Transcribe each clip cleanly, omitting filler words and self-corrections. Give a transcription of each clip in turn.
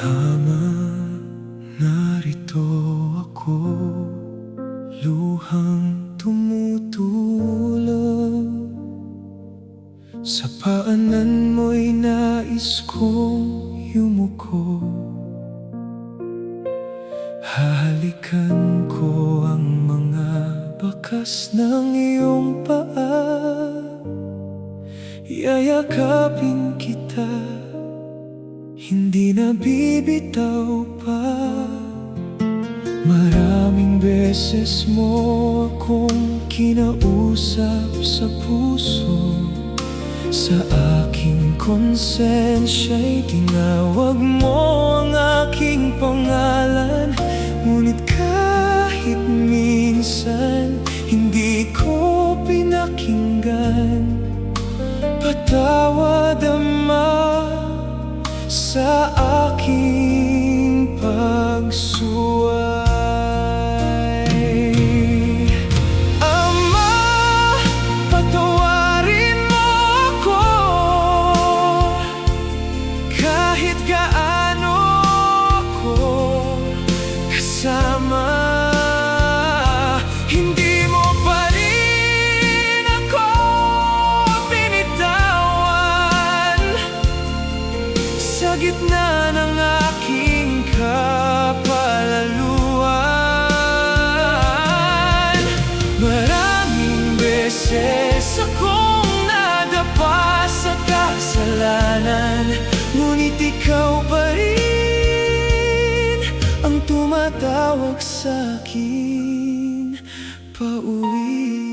Ama, narito ako, luhang tumutulog. Sa paanan mo'y nais kong yumuko. Hahalikan ko ang mga bakas ng iyong paa. Yayakapin kita, hindi na bibitaw pa. Maraming beses mo akong kinausap sa puso. Sa aking konsensya'y tinawag mo ang aking pangalan. Ngunit kahit minsan hindi ko pinakinggan. Patawad Ama sa aking pagsuway. Ama, patawarin mo ako. Kahit gaano ako kasama, hindi mo pa rin ako binitawan. Sa gitna ng aking kapalaluan, maraming beses akong nadapa sa kasalanan. Ngunit ikaw pa rin ang tumatawag sa'kin pauwi.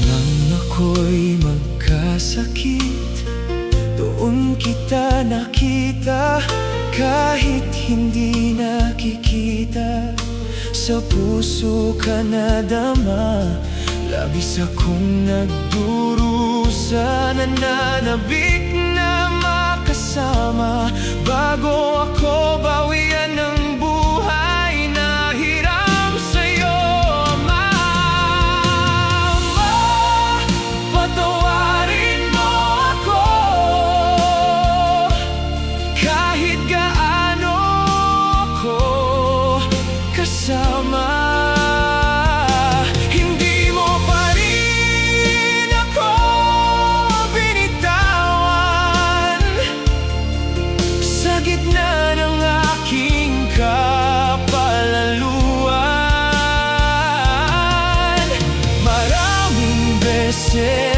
Nang ako'y magkasakit, doon kita nakita. Kahit hindi nakikita, sa puso ka nadama. Labis akong nagdurusa, nananabik na makasama. Bago ako bawian ng buhay na hiram sa'yo, Ama. Ama, patawarin mo ako. Kahit gaano ako kasama, hindi mo pa rin ako binitawan. Sa gitna ng aking kapalaluan, maraming beses